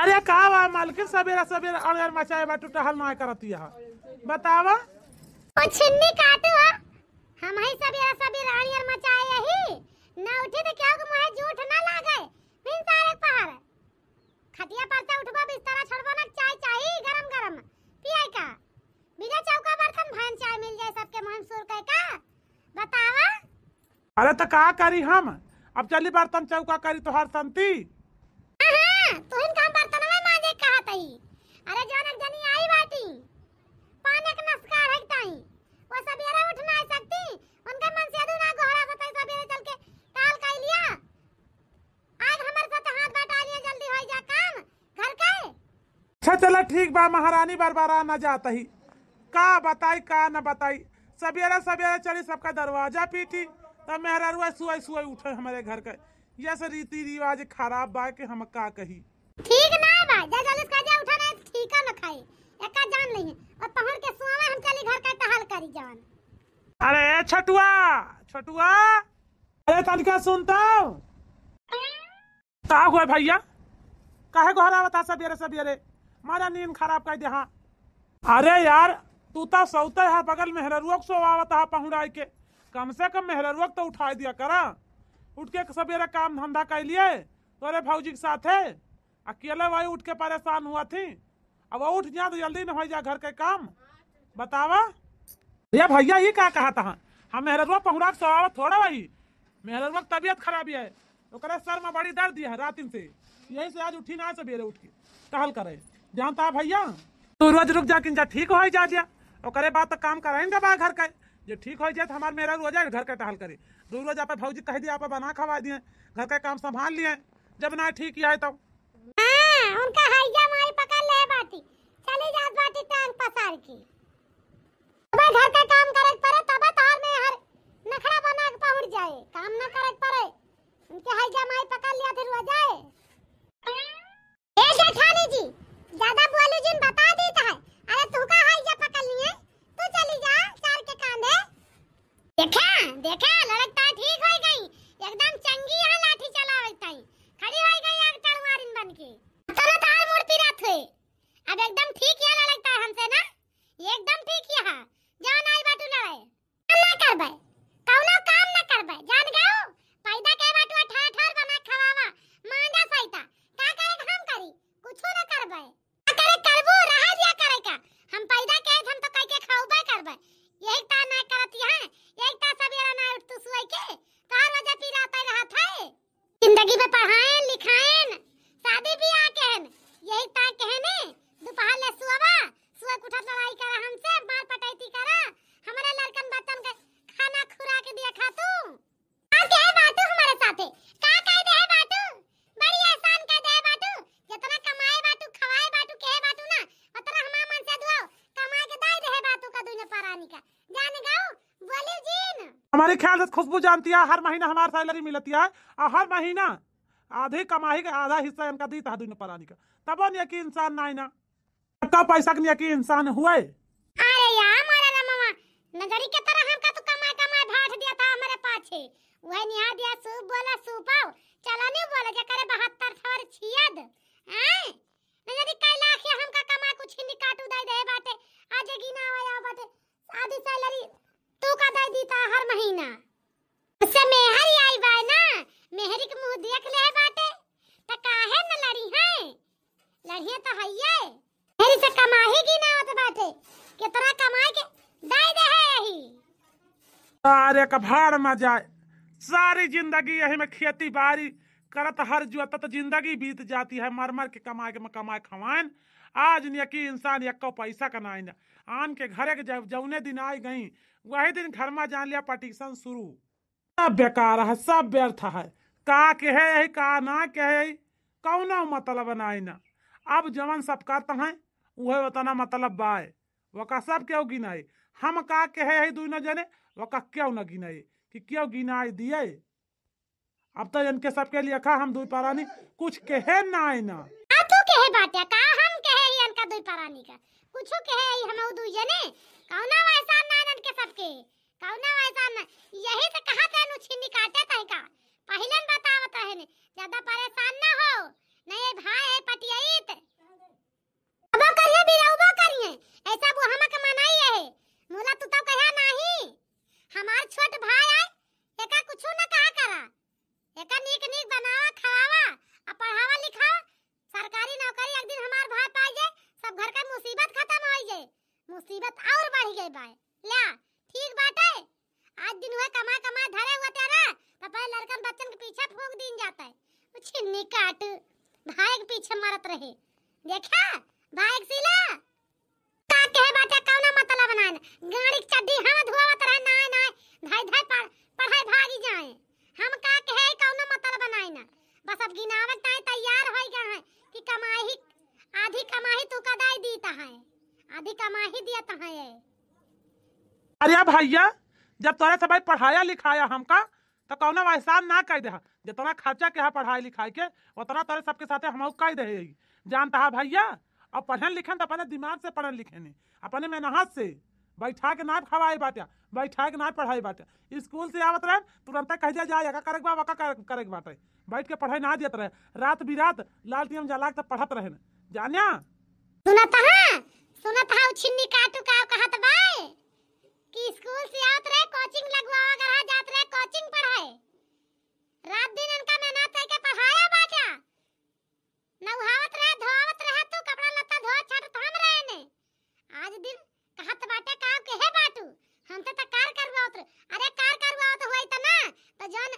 अरे का बा मालकिन सवेरा सवेरा अड़र मचाए बाटू टहल ना करती है बतावा। ओ छिन्नी काटू हम ही सवेरा सवेरा अड़र मचाए यही ना उठे तो क्या को मुहे झूठ ना लागे फिर सारे पहाड़ खटिया पर से उठबा बिस्तर छोड़बा ना चाय चाहिए गरम गरम पिए का बिना चौका बर्तन भान चाय मिल जाए सबके मुंह सुर के का बतावा। अरे तो का करी हम अब चली बर्तन चौका करी तोहार संती तू इन काम बर्तन में मांजे कहा तई। अरे जानक जनी आई बाटी पाने का नस्कार है तई वो सवेरे उठ ना सकती उनके मन से अदू ना गोहरा सतई सवेरे चल के टाल काई लिया आज हमर साथ हाथ बटा लिया जल्दी हो जा काम घर के। अच्छा चला ठीक बा महारानी बरबरा न जाता ही का बताई का न बताई सवेरे सवेरे चली सबका दरवाजा पीटी तब मेहरा रुआ सुई सुई उठे हमारे घर के ये से रीति रिवाज खराब बा के हम का कही। ठीक ना बा जा जल्दी का जा उठा ना ठीक न खाए एका जान नहीं और पहर के सुआवे हम चली घर का टहल करी जान। अरे छटुआ छटुआ अरे तनिका सुनता का हुआ भैया काहे गोहरा बता सवेरे सवेरे मारा नींद खराब कर दे। हाँ अरे यार तू तो सौते है बगल मेहररुआ को सोवावत है पहुड़ाई के कम से कम मेहररुआ तो उठा दिया करा उठ के सवेरे काम धंधा कर लिए तोरे भौजी के साथ है अकेले वही उठ के परेशान हुआ थी अब वो उठ जा तो जल्दी न हो जा घर के काम बतावा। ये भैया ये क्या कहा था हम मेहररुआ पहुड़ा के सोवावत थोड़ा वही मेहररुआ की तबीयत खराब है ओकरे सर में बड़ी दर्द है रात से यही से आज उठी ना सवेरे उठ के टहल करे जानता भैया तू रोज रुक जा किन जा ठीक हो जा ओकरे बाद तो काम कराएंगे बा घर का जो ठीक हो जाए तो हमारे मेरा हो जाए घर का टहल करे दो रोज आप भौजी कह दिया आप बना खवा दिए घर का काम संभाल लिए जब ना ठीक है तो उनका हाईजा माई पकड़ ले बाटी चली जात बाटी टांग पसार की अब घर का काम करे पड़े तब तार में हर नखरा बना के पहुंच जाए काम ना करे पड़े उनके हाईजा माई पकड़ लिया फिर हो जाए। ए जेठानी जी ज्यादा बोलू जिन बता देता है अरे तू का हाईजा पकड़ लिए तू चली जा चार के कांधे देखा देखा लड़कता ठीक हो गई एकदम चंगी है लाठी चलावत है खड़ी हो गई आग तलवारिन बन के तोरा तार मूर्ति रथ है अब एकदम ठीक है लड़कता है हमसे ना एकदम ठीक है जान आई बाटू लड़े काम ना करबे कौनो काम ना करबे जान गयो पैदा के बाटू ठाठर बना खवावा मांगा सहिता का करे हम करी कुछो ना करबे का करे करबो रहा दिया करे का हम पैदा के हम तो कह के खाऊबे करबे यही ता ना करती है यही ता सवेरा ना उठ तू सोई के तार वजह पी रहता रहा था जिंदगी में पढ़ाएं लिखाएं शादी ब्याह कहन यही ता कहने दोपहर ले सुवा उठा लड़ाई करा हमसे मार पटैती करा हमारे लड़कन बच्चन के खाना खुरा के दिया खा तू का कहे बाटू हमारे साथे का कह दे है बाटू बड़ी एहसान कह दे है बाटू जितना कमाए बाटू खवाए बाटू कहे बाटू ना उतना हमार मन से दुआ कमाए के दाई रहे बाटू का दुने परानी का जाने गाओ बोली जीन हमारे ख्याल से खुशबू जानती है हर महीना हमारी सैलरी मिलती है और हर महीना आधी कमाई का आधा हिस्सा इनका दी था दुने परानी का तब नहीं कि इंसान ना ना का पैसा के नहीं कि इंसान हुए। अरे यार मारा ना मामा नगरी के तरह हमका तो कमा भाट दिया था हमारे पाछे वह निहा दिया सूप बोला सूपाओ चला नहीं बोला जे करे 72 थवर छियद हैं नगरी कई लाख या हमका कमा कुछ हिंदी काटू दे दे बाटे आज गिना आया बाटे आधी सैलरी तू का दे दीता हर महीना उससे मेहरी आई बाय ना मेहरी के मुंह देख ले बाटे त काहे न लड़ी है लड़िया तो हइये मेरी से कमाएगी ना होत बाटे कितना कमाए के दे दे है यही सारे का भाड़ में जाए सारी जिंदगी यही में खेती बाड़ी करत हर जुआत तो जिंदगी बीत जाती है मर मर के कमाए खवाएन आज नहीं कि इंसान एक पैसा कमाए ना आन के घरे के जौने दिन आई गई वही दिन घर में जान लिया पटिशन शुरू सब बेकार है सब व्यर्थ है का कहे यही का ना कहे कौनो मतलब नहीं ना अब जवन सब करते हैं वह उतना मतलब बाय वका सब क्यों गिनाए हम का कहे यही दू न जने वका क्यों न गिनाए कि क्यों गिनाए दिए अब तो इनके सबके लिए खा हम दुई परानी कुछ कहे ना ना तू कहे बाटे का हम कहे इनका दुई परानी का कुछो कहे हम दुई जने कौना वैसा नानन के सबके कौना वैसा ना यही से कहा तेनु छिन्नी काटे तय का पहले बतावत है ने ज्यादा परेशान ना हो नहीं भाई है पटियाई छिन्नी काट भाई के पीछे मरत रहे। देखा भाई के सिला का कहे बाटे कौना मतलब बनाए गाड़ी के चड्डी हम धोवत रहे ना ना धाई धाई पढ़ाई भागी जाए हम का कहे कौना मतलब बनाए ना बस अब गिनावत ताई तैयार हो गए हैं कि कमाई आधी कमाई तू कदाई दीता है आधी कमाई दिया है। अरे भैया जब तोरे से भाई पढ़ाया लिखाया हमका तो कौना एहसान ना कर दे जितना खर्चा के है पढ़ाई लिखाई के उतना तोरे सबके साथे हम कह दे जानता है भैया। और पढ़न लिखन तो अपने दिमाग से पढ़न लिखे नहीं अपने मेहनत से बैठा के ना खवाए बाटे बैठा के ना पढ़ाई बाटे स्कूल से आवत रहे तुरंत कह जाए करे करे बाटे बैठ के पढ़ाई ना देते रहे रात बिरात लालटेन जला के पढ़त रहे जानिया सुनत हा छिन्नी काटू का कहत बाय कि स्कूल से आवत रहे कोचिंग लगवावा घर जात रहे कोचिंग पढ़ाए रात दिन इनका मेहनत करके पढ़ाया बाटा नहावत रहे धोवत रहे तू कपड़ा लत्ता धो छट थाम रहे ने आज दिन कहत बाटे का के बाटू हम तो कार करवावत अरे कार करवावत होई त ना तो जन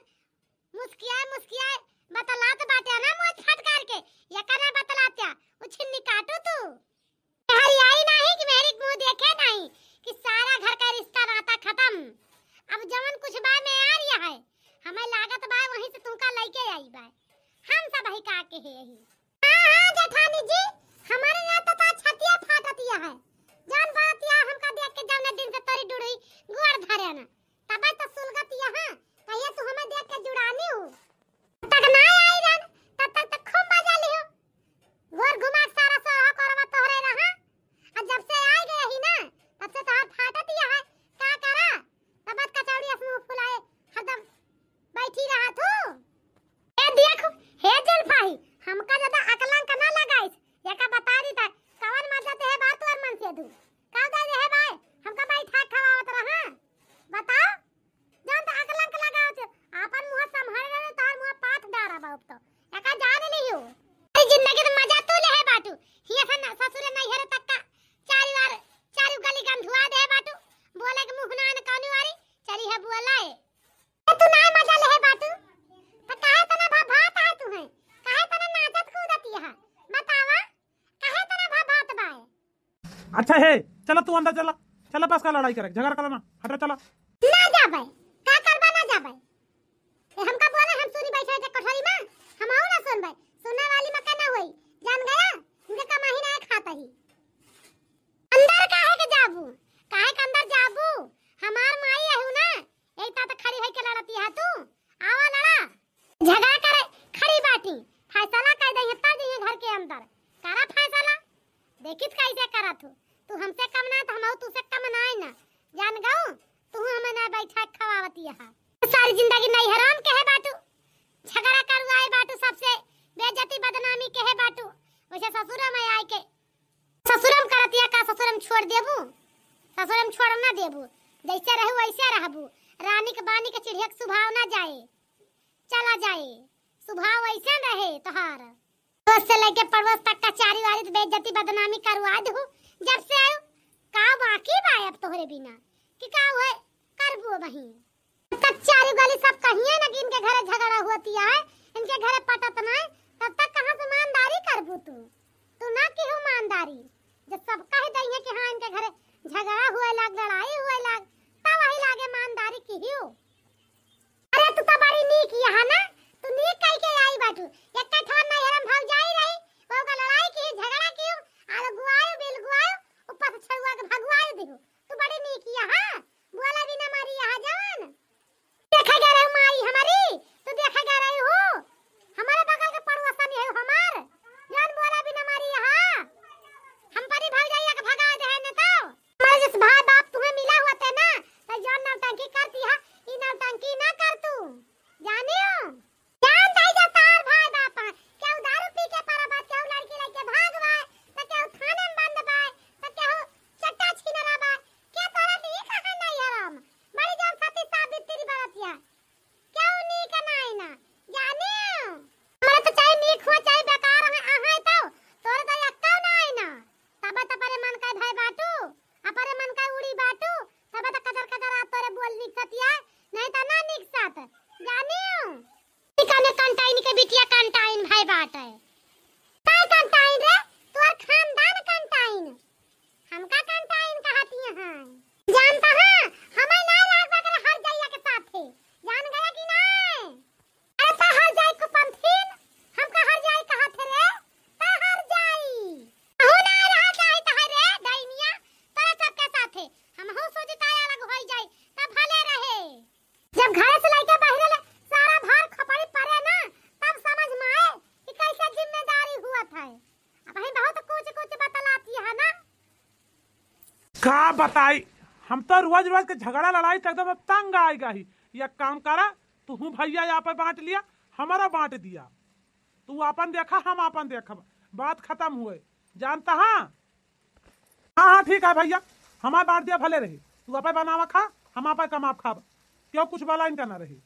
मुस्किया बतलात बाटे ना मुंह फटकार के या कने बतलात्या उ छिन्नी काटू तू हरी आई नहीं कि मेरी मुंह देखे नहीं कि सारा घर का रिश्ता नाता खत्म अब जवन कुछ बा में आ रिया है हमें लागत बा वहीं से तुमका लेके आई बा हम सब ही का के है यही हां जेठानी जी हमारे यहाँ तो छतिया फाटतिया है जान बातिया हमका देख के जवने दिन से तोरी डुड़ी गुआर धरे ना तब तो सुलगतिया हां कहिए तू हमें देख के जुड़ानी हो तक ना आई रन तब तक खूब मजा लियो घर घुमा सारा सोहा करवा तोहरे रहा और जब से आ गए ही ना तब से तोहर फाटतिया है का करा तब कचौड़ी मुंह फुलाए हरदम बैठी रहा तू ए देख हे जलफाई हमका ज्यादा अकलन का ना लगाइस एका बता दी था कवन मजा ते है बात और मन से दू का दे है भाई हमका बैठा खवावत रहा बताओ जान त अकलन का लगाओ आपन मुंह संभाल रहे तोहर मुंह पाट डारा बाप तो एका जान नहीं हो जिंदगी में मजा तू ले है बाटू हिया था ससुर नहीं हरे तक का चारी गली गम धुआ दे बाटू बोले के मुंह ना कौनी वारी चली है बोलाए तू ना मजा ले है बाटू तो काहे तना भात है तू है काहे तना नाचत कूदती है बतावा काहे तना भात बाए अच्छा है चलो तू अंदर चला चला बस का लड़ाई करे झगड़ा करना हटा चला ना जा भाई का करबा ना जा भाई हमका बोले हम सुनी बैठे थे कोठरी में हम आऊ ना सुन भाई सुनने वाली मक्का ना होई जान गया इनके कमाई ना खाता ही अंदर काहे के जाबू काहे के अंदर जाबू हमार माई है ना एक ता खड़ी होई के लड़ती है तू आवा लड़ा झगड़ा करे खड़ी बाटी फैसला कर दे हत्ता जी घर के अंदर करा फैसला देखित कैसे करा तू हमसे कम ना तो हम तुझसे कम ना है ना जान गऊ तू हमें ना बैठा खवावती है सारी जिंदगी नहीं हराम कहे बाटू झगड़ा करवाए बाटू सबसे बेइज्जती बदनामी कहे बाटू वैसे ससुर में आए के ससुरम करतिया का ससुरम छोड़ देबू ससुरम छोड़ ना देबू जैसे रहू वैसे रहबू रानी के बानी के चिड़िया के सुभाव ना जाए चला जाए सुभाव वैसे रहे तोहार रोज से लेके परवस तक का चारी वारी बेइज्जती बदनामी करवा दू जब से आयो का बाकी बा अब तोहरे बिना कि का होए करबो बहिन तक चारी गली सब कहिए ना कि इनके घरे झगड़ा होती है इनके घरे पटत ना तब तक कहां से ईमानदारी करबू तू ना की हो ईमानदारी जब सब कह दइए कि हां इनके घरे झगड़ा हुए लाग लड़ाई हुए लाग तब वही लागे ईमानदारी की हियो अरे तू तो बड़ी नीक यहां ना तू नीक कह के आई बाटू एक ठन नहीं हरम भाग जाई रही वो का लड़ाई की झगड़ा की आलो गुआयो बिल गुआयो ऊपर से छुआ के भगवाई देहु तू बड़ी नीक यहां बोला भी ना मारी यहां जवान देखा जा रही माई हमारी तू देखा जा रही हो हमारे बगल के पड़ोसन है हमार जान बोला भी ना मारी यहां हम परी भाग जाइए के भगा दे है न तो हमारे जिस भाई बाप तुम्हें मिला हुआ थे ना तो जान नौटंकी करती है ई नौटंकी ना कर तू जानियो कंटाइन के बिटिया कंटाइन भाई बाटे काय कंटाइन रे तोर खानदान कंटाइन हमका कंटाइन कहती है जानता है हमें ना लाग वगैरह हर जाइया के साथे जान गया कि नहीं अरे ता हर जाई को पंथीन हमका हर जाई कहा थे रे ता हर जाई हो ना रहा जाई ता रे दैनिया तोरा सबके साथे हम हो सोचता अलग होई जाई तब भले रहे जब घर से लेके बाहर ले सारा भार खपड़ी पड़े ना तब समझ में आए कि कैसे जिम्मेदारी हुआ था अब हम बहुत कुछ बतलाती है ना का बताई हम तो रोज रोज के झगड़ा लड़ाई से एकदम तंग आएगा ही ये काम करा तू भैया यहाँ पे बांट लिया हमारा बांट दिया तू अपन देखा हम अपन देखा बात खत्म हुए जानता हाँ हाँ ठीक है भैया हमारा बांट दिया भले रही तू अपन बनावा खा हम आप कमा खा क्यों कुछ वाला इनका ना रही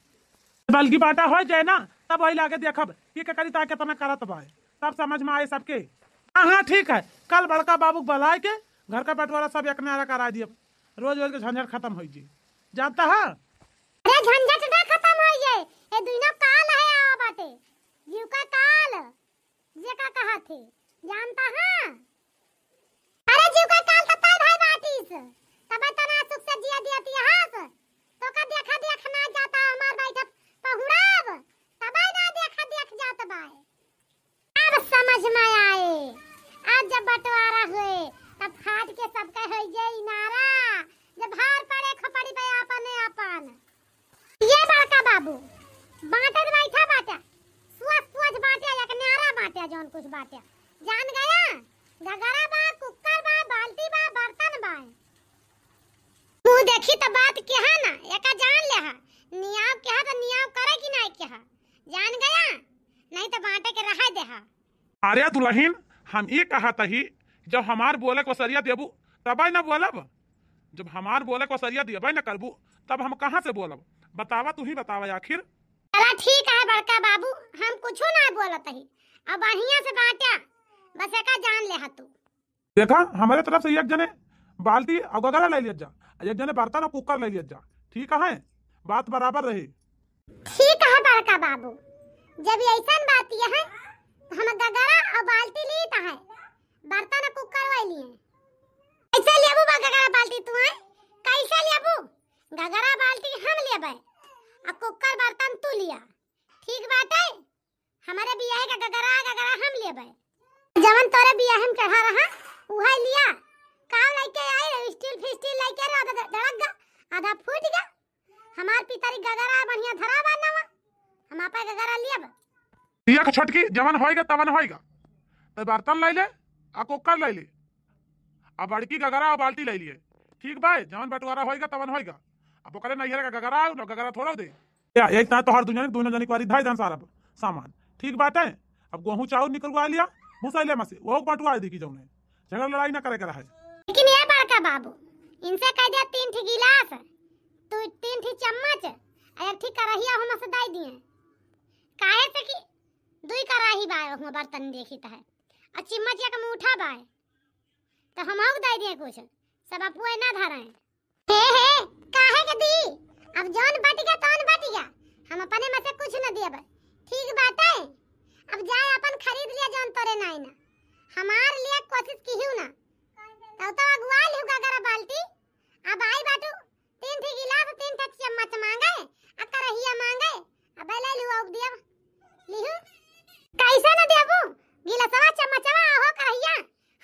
बल्कि बांटा हो जाए ना तब वही लाके देखब ये करी ताकि तना करत बाय तब समझ में आए सबके हाँ हाँ ठीक है कल बड़का बाबू बुलाए के घर का बंटवारा सब एक नारा करा दिए रोज रोज के झंझट खत्म हो जी जानता है अरे झंझट ना खत्म हो जाए ये दुनो काल है आवा बाटे जीव का काल जे का कहा थे जानता है अरे जीव का काल तो ताई भाई बाटीस तब तना सुख से जिया दिया इतिहास तो का देखना जाता हमार बैठा पहुड़ाब तब ना देख जात बाय अब समझ में आए आज जब बंटवारा हुए तब फाट के सबके हो जाई नारा जब भार पड़े खपड़ी पे अपन ये बड़का बाबू बांटत बैठा बाटा सुअज बाटे एक नारा बाटे जौन कुछ बाटे जान गया गगरा बा कुकर बा बाल्टी बा बर्तन बा तू देखी तो बात के है ना एका जान ले हा नियाव के हा तो नियाव करे कि नहीं के हा जान गया नहीं तो बांटे के रहा दे हा अरे दुल्हन हम ये कहा तही जब हमार बोले को सरिया देबू तब ना बोलब जब हमार बोले को सरिया देबे ना करबू तब हम कहाँ से बोलब बतावा तू ही बतावा आखिर चला ठीक है बड़का बाबू हम कुछ ना बोलत ही अब बढ़िया से बांटा बस एका जान ले हा तू देखा हमारे तरफ से एक जने बाल्टी और गगरा ले लिया जा एक जने बर्तन और कुकर ले लिया जा ठीक है बात बराबर रही ठीक है बड़का बाबू जब ऐसा बात ये है हम गगरा और बाल्टी लीता है बर्तन और कुकर वाली लिए कैसे लेबू गगरा बाल्टी तू है कैसे लेबू गगरा बाल्टी हम लेबे और कुकर बर्तन तू लिया ठीक बात है हमारे बियाह का गगरा हम लेबे जवन तोरे बियाह में चढ़ा रहा उहे लिया काम लेके आए स्टील फिस्टील लेके धड़क गा आधा फूट गया हमार पितारी गगरा बढ़िया धरा बनावा हम आपा गगरा लेब दिया का छटकी जवन होएगा तवन होएगा तो बर्तन ले ले आ कुकर ले ले आ बड़की गगरा और बाल्टी ले लिए ठीक भाई जवन बंटवारा होएगा तवन होएगा अब ओकरे नैहर का गगरा ना गगरा थोड़ा दे या एक ता तोहर दुनिया दोनों जनी वारी धाई दान सारा सामान ठीक बात है अब गेहूं चाउर निकलवा लिया भूसा मसे वो बंटवा दी की जौने झगड़ा लड़ाई ना करे करा है लेकिन ये बड़का बाबू इनसे कह दिया 3 ठी गिलास तू 3 ठी चम्मच एक ठी कढ़ाइया हम से दाई दिए काहे से कि दुई कढ़ाई बाय हम बर्तन देखी त है आ चम्मच एक मुठा बाय तो हम और दाई दिए कुछ सब अपुए ना धराए हे काहे के दी अब जौन बट गया तौन बट गया हम अपने में से कुछ न दिए ठीक बात है अब जाए अपन खरीद लिया जौन तोरे नहीं ना हमार लिए कोशिश कीहू ना तो अगुआ लिहू गगरा बाल्टी अब आई बाटू 3 ठी गिलास 3 ठी चम्मच मांगे आ करहिया मांगे अब ले लिहू अब दिया लिहू कैसे न देबू गिलासवा चम्मचवा हो करहिया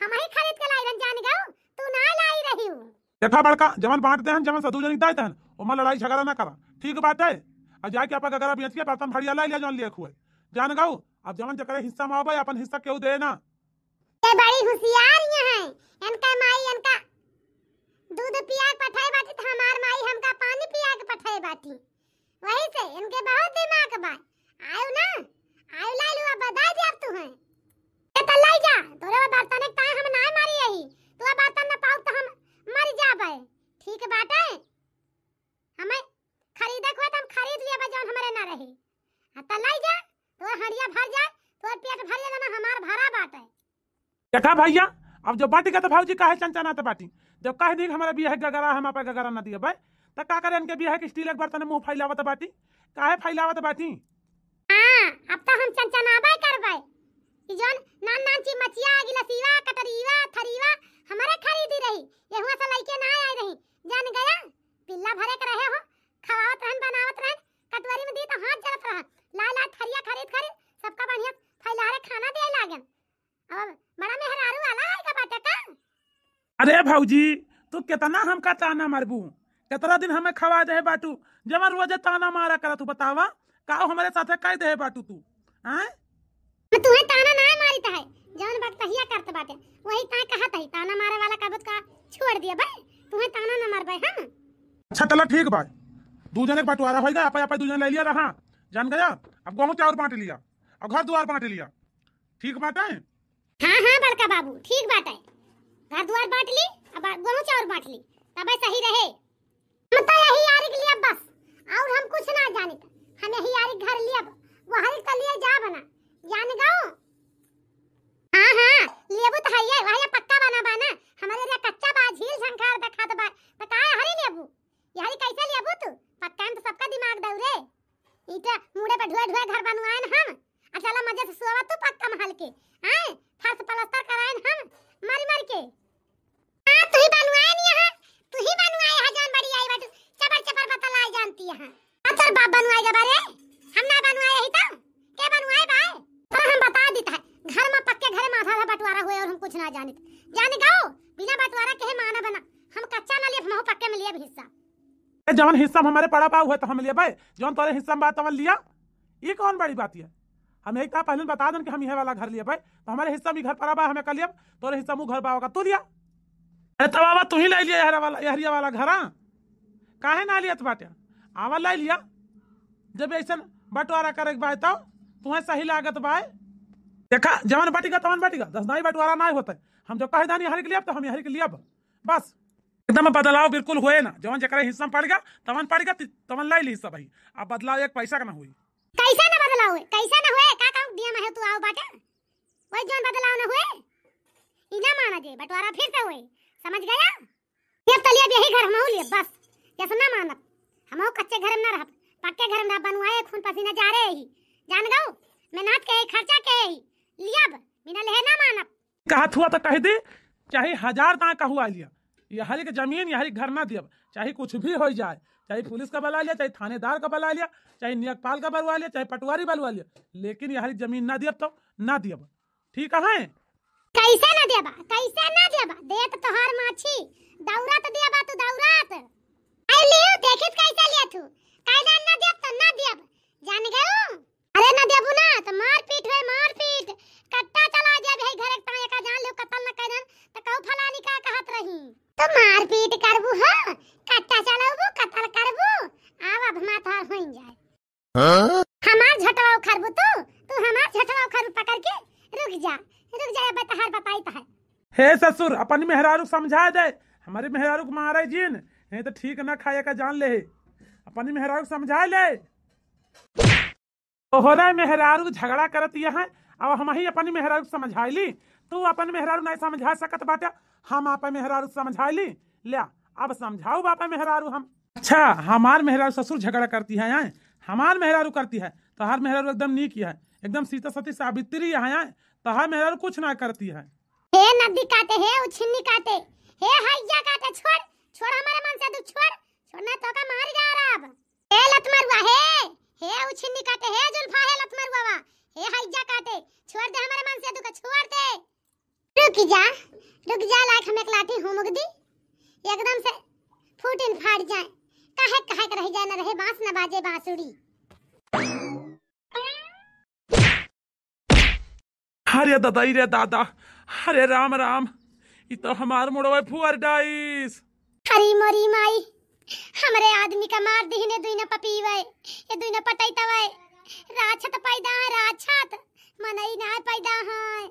हम ही खरीद के लाई जान गाऊ तू ना लाई रही हूं देखा बड़का जवन बांट दे जवन सदू जनी दाई तहन ओमा लड़ाई झगड़ा ना करा ठीक बात है अब जाके आपा गगरा बेच के बर्तन भड़िया लाई लिया जवन लिए खुए जान गाऊ अब जवन जकरे हिस्सा में आवे अपन हिस्सा केहू दे ना ये बड़ी होशियार है इनका माई इनका दूध पिया के पठाई बाटी तो हमार माई हमका पानी पिया के पठाई बाटी वही से इनके बहुत दिमाग बा आयो ना आयो लाई लुआ बधाई दे अब तू है ये त लाई जा तोरे बर्तन एक ताई हम ना मारी रही तू बर्तन न पाऊ तो हम मर जाबे ठीक बात है हमें खरीदे को हम खरीद लिया जौन हमारे ना रही त लाई जा तो हड़िया भर जाए तो पेट भर जाए ना हमार भरा बात है देखा भैया अब जो बाटी का तो भाजी काहे चंचनाते बाटी जब कह दी हमारा बियाह गगरा हम आपा गगरा ना दिए भाई त का करे इनके बियाह के स्टील के बर्तन मुंह फैलावत बाटी काहे फैलावत बाटी हां अब तो ला ला थरिया खरीद खरीद सबका बढ़िया फैलारे खाना दे लागन। अब बड़ा मेहरारू वाला है का बाटे का। अरे भौजी तू कितना हमका ताना मारबू, कितना दिन हमें खवा दे बाटू, जब रोज ताना मारा करा तू बतावा का हमारे साथे कह दे बाटू तू हैं। तुम्हें ताना ना मारी है जौन बात कहिया करत बाटे वही ता कहत है ताना मारे वाला कबत का छोड़ दिया भाई तुम्हें ताना ना मार भाई। हां अच्छा चलो ठीक भाई, दू जने के बंटवारा होगा, आपा आपा दू जने ले लिया रहा जान गया। अब गेहूं चाउर बांट लिया और घर द्वार बांट लिया, ठीक बात है। हां हां बड़का बाबू ठीक बात है, घर द्वार बांट ली अब गेहूं चाउर बांट ली तब सही रहे। हम तो यही यारी के लिए बस और हम कुछ ना जाने, हम यही यारी घर लिए वो हरी के लिए जा बना जान गाओ। हां हां लेबू तो है वही पक्का बना बना हमारे रे कच्चा बा झील झंकार देखा तो बता हरी लेबू यारी कैसे लेबू तू पक्का तो सबका दिमाग दौरे इटा मुड़े पे ढुआ ढुआ घर बनवाएन हम आ चला मजे से सोवा तू पक्का महल के हैं फर्श प्लास्टर कराएन हम मर मर के। हां तू ही बनवाएन यहां तू ही बनवाए है जान बड़ी आई बात चबर चबर बतलाई जानती है। अतर बाप बनवाएगा बारे हम ना बनवाए ही तो के बनवाए भाई तो हम बता देता है घर में पक्के घर में आधा बंटवारा हुए और हम कुछ ना जाने जाने गाओ बिना बंटवारा के माना बना हम कच्चा ना लिए हम पक्के में लिए हिस्सा। जवन हिस्सा हमारे पड़ा पाऊ है तो हम लिए भाई जवन तोरे हिस्सा में बात लिया ये कौन बड़ी बात है। हम एक पहले बता दें कि हम यह वाला घर लिए भाई तो हमारे हिस्सा में घर पड़ा बा हमें कर लिया तोरे हिस्सा मुँह घर पाओगा तू लिया। अरे तब आवा तू ही ले लिया यहरिया वाला घर काहे ना लिया बाटे आवा ले लिया जब ऐसा बंटवारा करे बाय तो तुम्हें सही लागत बाय देखा जवन बटेगा तवन बटेगा 10 दाई बंटवारा ना होता है। हम जो कहे दानी हरी के लिए तो हम हरी के लिए बस एकदम बदलाव बिल्कुल हुए ना जवन जकरा हिस्सा में पड़ गया तवन ले ली हिस्सा भाई। अब बदलाव एक पैसा का ना हुई कैसा ना बदलाव हुए कैसा ना हुए का काम दिया में तू आओ बाटे वही जवन बदलाव ना हुए इना माना जे बंटवारा फिर से हुए समझ गया। ये तलिया यही घर हम लिए बस जैसा ना मानब हम कच्चे घर में ना रह पक्के घर में बनवाए खून पसीना जा रहे ही जान गाओ मेहनत के खर्चा के ही लिया बिना लेहे ना मानब कहत हुआ तो कह दे चाहे 1000 ता का हुआ लिया यहारी के जमीन यहारी घर ना दिया चाहे कुछ भी हो जाए चाहे पुलिस का बला लिया चाहे थानेदार का बला लिया चाहे नियकपाल का बलवा लिया चाहे पटवारी बलवा लिया लेकिन यहारी जमीन ना दिया तो ना दिया ठीक है। कैसे ना दिया दे तो तोहार माछी दौरात दिया बा तू दौरात आई लियो देखित कैसे लिया तू कायदा ना दिया तो ना दिया जान गयो। अरे ना देबू ना तो मार पीट कट्टा चला जाए भाई घर एक ताया का जान लो कत्ल न करन तो कहू फलानी का कहत रही तो मार पीट करबू हां कट्टा चलाबू कत्ल करबू आव अब माथा होई जाए हमार झटवाओ खरबू तू हमार झटवाओ खरबू पकड़ के रुक जा बताहर बताई तो है। हे ससुर अपन मेहरारू समझा दे हमारे मेहरारू को मारे जीन नहीं तो ठीक ना खाए का जान ले अपन मेहरारू समझा ले तोहरा मेहरारू झगड़ा करत है अब हम ही अपनी मेहरारू समझाई ली तू अपन मेहरारू नहीं समझा सकत बाटे हम अपन मेहरारू समझाई ली ले अब समझाऊ बापा मेहरारू हम। अच्छा हमार मेहरारू ससुर झगड़ा करती है यहाँ हमार मेहरारू करती है तो हर मेहरारू एकदम नीक है एकदम सीता सती सावित्री है तो हर मेहरारू कुछ ना करती है। हे नदी काटे हे उछिन्नी काटे हे हैया काटे छोड़ हमारे मन से तू छोड़ना तो का मार जा रहा हे लत मरुआ हे उछिन्नी काटे हे जुल्फा हे लत मरुआ हे हैया काटे छोड़ दे हमारे मन से तू का छोड़ दे रुक जा लाइक हम एक लाठी हो मुगदी एकदम से फूटिन फाड़ जाए काहे कर रह जाए ना रहे बांस ना बाजे बांसुरी। अरे दादाई रे दादा अरे राम राम ये तो हमार मुड़वे फुअर डाइस हरी मोरी माई हमरे आदमी का मार दीने दुइना पपीवे ये दुइना पटैतवे राछत पैदा है राछत मनई ना पैदा है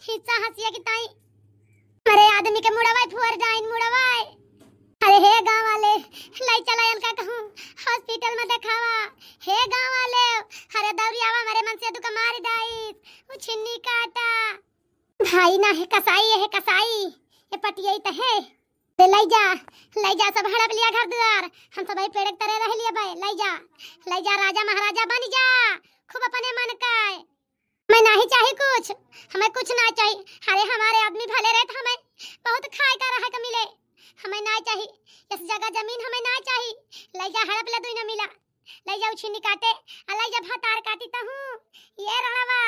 हिस्सा हसिया की ताई हमरे आदमी के मुड़वे फुअर डाइन मुड़वे। अरे हे गांव वाले लाई चला इनका कहूं हॉस्पिटल में दिखावा हे गांव वाले अरे दौड़ियावा मेरे मन से दुका मार दाई उछिन्नी काटा भाई ना है कसाई ये पटियाई त है ले जा सब हड़प लिया घर द्वार हम सब भाई पेड़ तरह रह लिए भाई ले जा राजा महाराजा बन जा खूब अपने मन का मैं नहीं चाहिए कुछ हमें कुछ ना चाहिए अरे हमारे आदमी भले रहते हमें बहुत खाए का रहा का मिले हमें ना चाहिए इस जगह जमीन हमें ना चाहिए ले जा हड़प ले तू ना मिला ले जाओ छिन्नी काटे अलाई जब हतार काटी ता हूं ये रणवा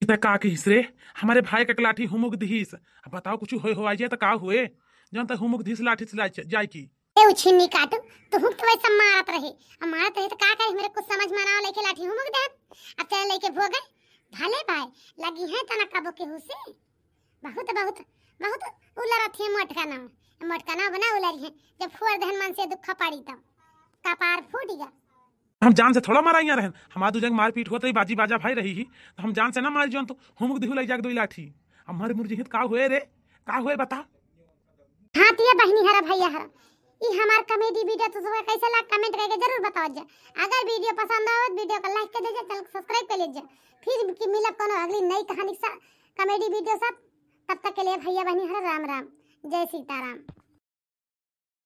इतना का की हिसरे हमारे भाई का लाठी हुमुक दीस। अब बताओ कुछ होए हो आइए तो का हुए जन तक हुमुक दीस लाठी से जाए की ए छिन्नी काटू तो हुक तो वैसे मारत रहे अब मारत रहे तो का करे मेरे कुछ समझ में ना लेके लाठी हुमुक दे अब चल लेके भोगे भले भाई लगी है तना कबो के हुसे बहुत बहुत बहुत उलरत है मटका ना बना उलरी है जब फोड़ दहन मन से दुख पाड़ी तब कपार फूट गया। हम जान से थोड़ा मारा रहन हमार दू जंग मारपीट होते बाजी बाजा भाई रही ही तो हम जान से ना मार जन तो हुमुक दिहु लई जाग दो लाठी हमारे मुर्जी हित का हुए रे का हुए बता। हां तिया बहनी हरा भैया हरा ई हमार कॉमेडी वीडियो तो सब कैसे लगा कमेंट करके जरूर बताओ जा। अगर वीडियो पसंद आवे तो वीडियो को लाइक कर दीजिए चैनल को सब्सक्राइब कर लीजिए फिर की मिलब कोनो अगली नई कहानी सा कॉमेडी वीडियो साथ तब तक के लिए भैया बहनी हरा राम राम जय सीताराम।